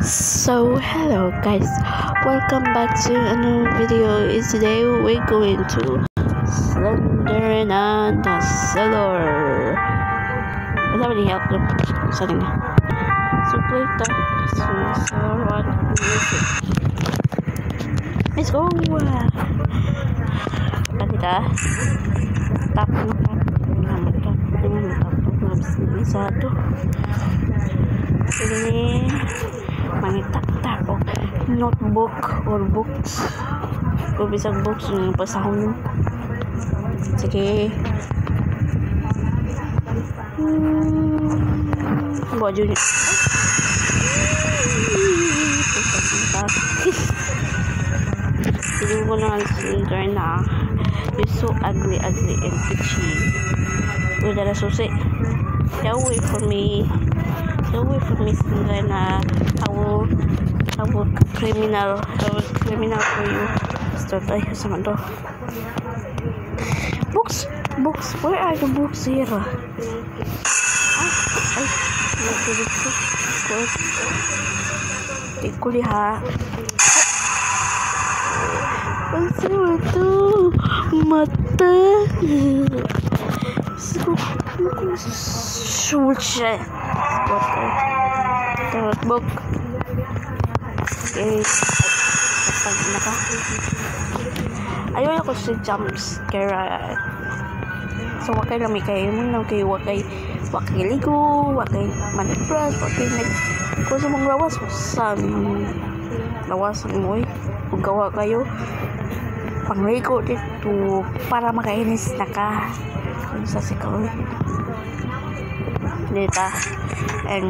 So hello guys, welcome back to another video. Today we're going to Slenderman the Cellar. Wala ba help them? Sorry na. So play that. So what music? Let's go. Kita tap satu ini manitak-tak notebook or books kung bisang books yung pasahon. Sige baju ni hindi ko na slender na. You're so ugly and pitchy. Uy, dala susi. Get away from me. Get away from me, slender na. I will criminal for you. Start ay, sama to. Books, where are the books here? Ay, nagduduk ko. Hindi ko liha. Ang sama to. Mata. Suci. Notebook. Okay. Ayaw ako sa jump scare. So wakay lang may kayo mo wakay ligo, wakay manipras, wakay kung sa mong lawas lawasan mo kung gawa kayo pangligo dito para makainis na ka sa sikaw dito. And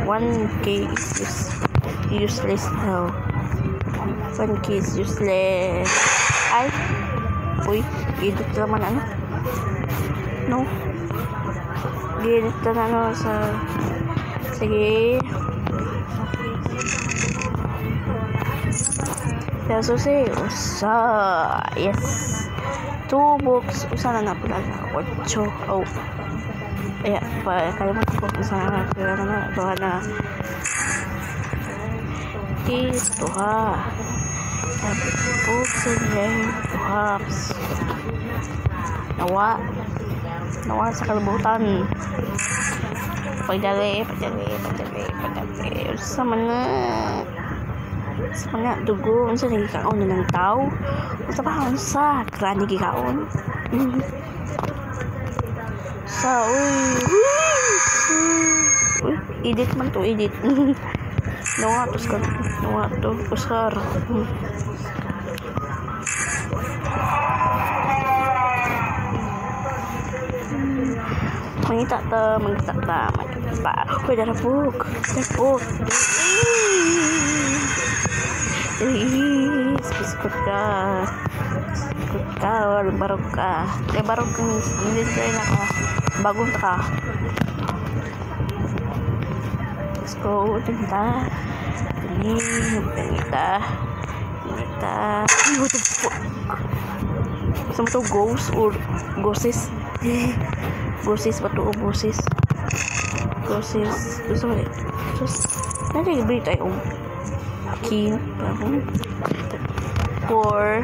1K is useless now. 1K is useless. Ay uy, edit naman ano no edit na ano sa sige so say usa yes 2 books usa na pula 8 oh ya pa kalimutan ko usa na pula na ito ha books and then perhaps nawa sa kalibutan pagdali sama na dugo unsa lagi kaon ng tao unsa pa unsa krani gikaon sa uy edit man to edit nawa to usar mangita ta uy dara book biskut ka barok ka hindi na ka bagong ka let's go tinta what the fuck sama to ghost or ghosts gusto mo just nandiyo tayo kin for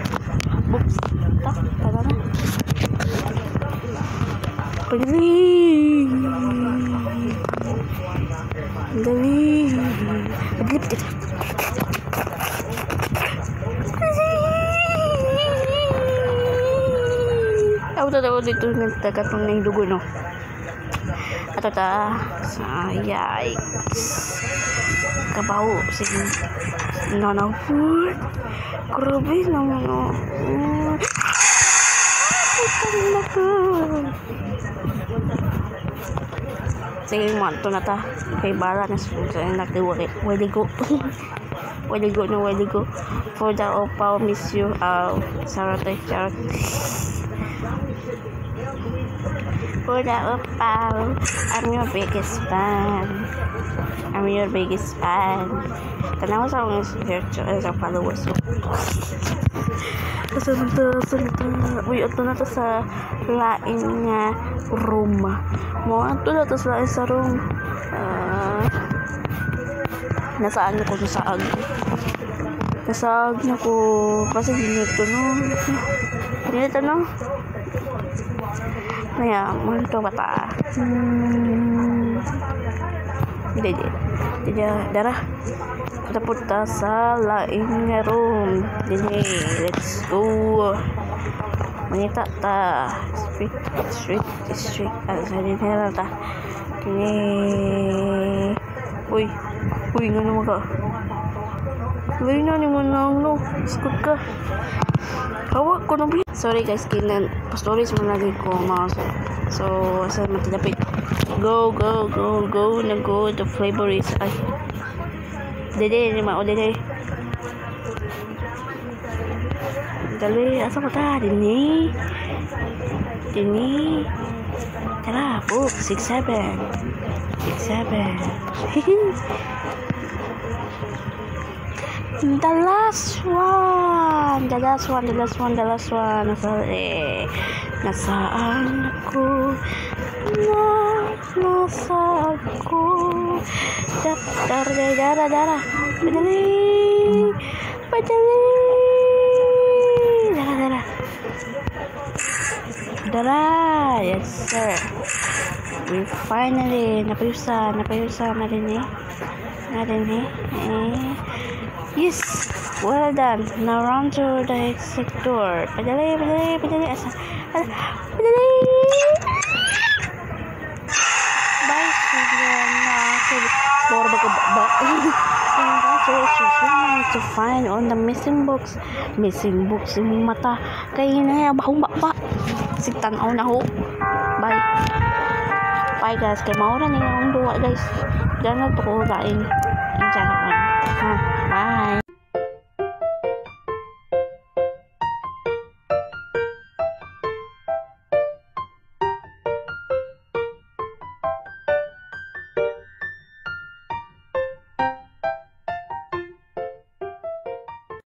books tara na dali ako tatawa dito nagtagatong na yung dugo no ato ta yikes kabaw sige no food grabe naman no sige manto na ta kay bara na wali go for the opal miss you Sarah for the opal I'm your biggest fan tanaw sa mga sa followers uy ato na to sa lain nga room mo ato na to sa lain sa room Nasaan ako, nasaag na ko kasi dinito no kaya multo bata hindi dara kita punta sa laing room dini, let's go manita ta street asali na ta kini uy nga naman ka lay na ni mo nang no iskot ka hawak ko na bi. Sorry guys, kinan pa-stories mo lagi ko mouse. So, asa man tinapit. Go. The flavor is ay. Dede ni ma dede. Dali, asa mo ta? Dini. Tara, book 67. The last one. Nasaan ako? Dara. Padali. Dara. Yes, sir. We finally napayusa na rin eh. Yes, well done. Now round to the exit door. Padali. Bye, Congratulations to find on the missing books yung mata. Kaya na bahong ba. Sigtan na ho. Bye guys. Kay maura ni nga ang duwa guys. Diyan na to ko kain.